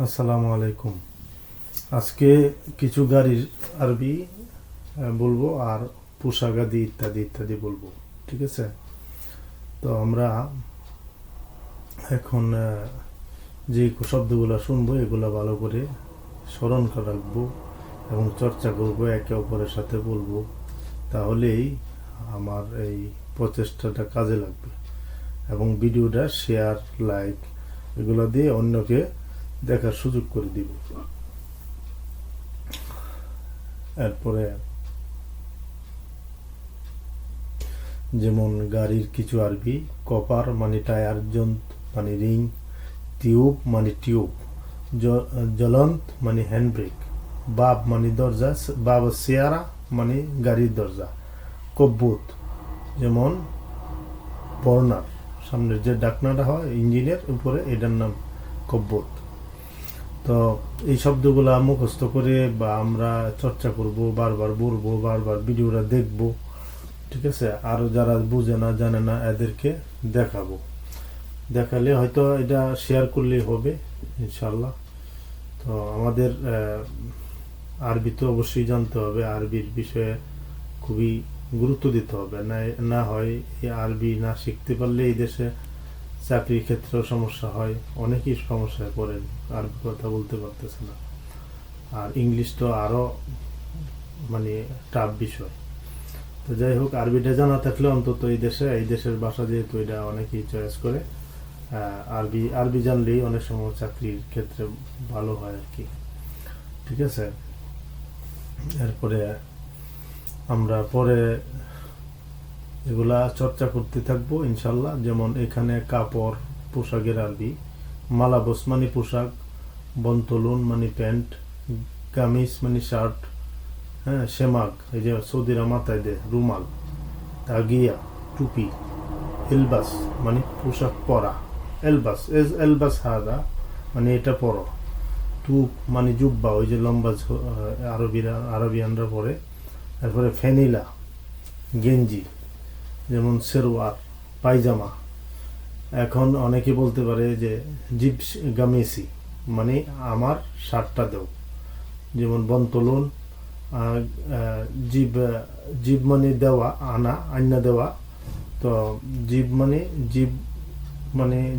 আসসালামু আলাইকুম। আজকে কিছু গাড়ির আরবি বলবো আর পোশাক আদি ইত্যাদি ইত্যাদি বলবো। ঠিক আছে, তো আমরা এখন যে শব্দগুলো শুনবো এগুলো ভালো করে স্মরণ করে রাখবো এবং চর্চা করবো, একে অপরের সাথে বলবো। তাহলেই আমার এই প্রচেষ্টাটা কাজে লাগবে এবং ভিডিওটা শেয়ার, লাইক এগুলো দিয়ে অন্যকে দেখার সুযোগ করে দিব। এরপরে যেমন গাড়ির কিছু আরবি: কপার মানে টায়ার, জন্ত মানে রিং, টিউব মানে টিউব, জ্বলন্ত মানে হ্যান্ডব্রেক, বাব মানে দরজা, বাব সিয়ারা মানে গাড়ির দরজা, কব্বুত যেমন বর্নার, সামনের যে ডাকনাটা হয় ইঞ্জিনের উপরে, এটার নাম কব্বুত। তো এই শব্দগুলো মুখস্থ করে বা আমরা চর্চা করব, বারবার বলবো, বারবার ভিডিওটা দেখব। ঠিক আছে, আরও যারা বুঝে না, জানে না, এদেরকে দেখালে হয়তো এটা শেয়ার করলেই হবে ইনশাল্লাহ। তো আমাদের আরবি তো অবশ্যই জানতে হবে, আরবির বিষয়ে খুবই গুরুত্ব দিতে হবে। না হয় এই আরবি না শিখতে পারলে এই দেশে চাকরির ক্ষেত্রেও সমস্যা হয়, অনেকেই সমস্যায় পড়েন, আরবি কথা বলতে পারতেছে না। আর ইংলিশ তো আরও মানে টাফ বিষয়। তো যাই হোক, আরবিটা জানা থাকলে অন্তত এই দেশের ভাষা যেহেতু এটা অনেকেই চয়েস করে, আরবি জানলেই অনেক সময় চাকরির ক্ষেত্রে ভালো হয় আর কি। ঠিক আছে, এরপরে আমরা পরে এগুলা চর্চা করতে থাকবো ইনশাল্লাহ। যেমন এখানে কাপড়, পোশাকের আরবি: মালাবস মানে পোশাক, বন্তলুন মানে প্যান্ট, গামিস মানে শার্ট, হ্যাঁ, শেমাগ এই যে সৌদিরা মাথায় দেয় রুমাল, তাগিয়া টুপি, এলবাস মানে পোশাক পরা, এলবাস হাদা মানে এটা পরো, টুপ মানে জুব্বা, ওই যে লম্বা আরবিয়ানরা পরে। তারপরে ফেনিলা গেঞ্জি, যেমন সেরওয়ার পায়জামা। এখন অনেকে বলতে পারে যে জিব গামেসি মানে আমার শার্টটা দেও, যেমন বন্তলুন জিব, জিব মানে দেওয়া, আন্না দেওয়া। তো জিব মানে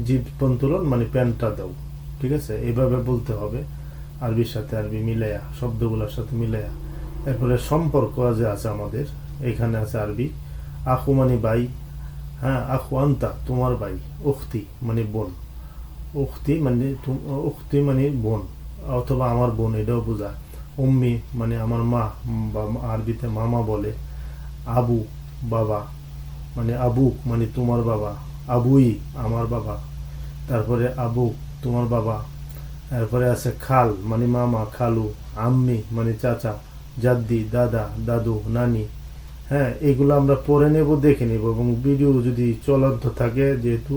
জিব বন্তলুন মানে প্যান্টটা দাও। ঠিক আছে, এইভাবে বলতে হবে আরবির সাথে আরবি মিলাইয়া, শব্দগুলোর সাথে মিলাইয়া। এরপরে সম্পর্ক যে আছে আমাদের, এখানে আছে আরবি: আখু মানে ভাই, হ্যাঁ, আখু আন্তা তোমার ভাই, উখতি মানে বোন, উখতি মানে বোন অথবা আমার বোন, এটাও বোঝা। উম্মি মানে আমার মা, বা আরবিতে মামা বলে। আবু বাবা মানে আবু মানে তোমার বাবা, আবুই আমার বাবা। তারপরে আবু তোমার বাবা। তারপরে আছে খাল মানে মামা, খালু। আম্মি মানে চাচা, জাদ্দি দাদা, দাদু, নানি। হ্যাঁ, এগুলো আমরা পড়ে নেব, দেখে নেব, এবং ভিডিও যদি চলন্ত থাকে যেহেতু,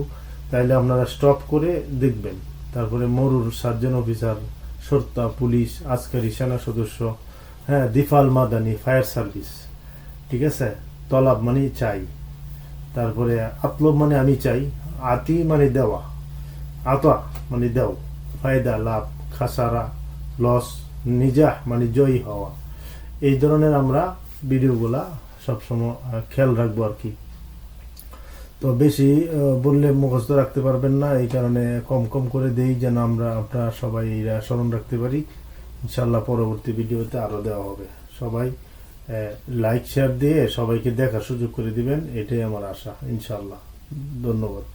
তাইলে আপনারা স্টপ করে দেখবেন। তারপরে মরুর সার্জন অফিসার, সর্তা পুলিশ, আজকারি সেনা সদস্য, হ্যাঁ, দিফাল মাদানি ফায়ার সার্ভিস। ঠিক আছে, তলাব মানে চাই। তারপরে আতলব মানে আমি চাই, আতি মানে দেওয়া, আতা মানে দেও, ফায়দা লাভ, খাসারা লস, নিজাহ মানে জয়ী হওয়া। এই ধরনের আমরা ভিডিওগুলা সবসময় খেয়াল রাখবো আর কি। তো বেশি বললে মুখস্থ রাখতে পারবেন না, এই কারণে কম কম করে দেই, যেন আপনারা সবাই স্মরণ রাখতে পারি। ইনশাল্লাহ পরবর্তী ভিডিওতে আরও দেওয়া হবে। সবাই লাইক শেয়ার দিয়ে সবাইকে দেখার সুযোগ করে দিবেন, এটাই আমার আশা ইনশাল্লাহ। ধন্যবাদ।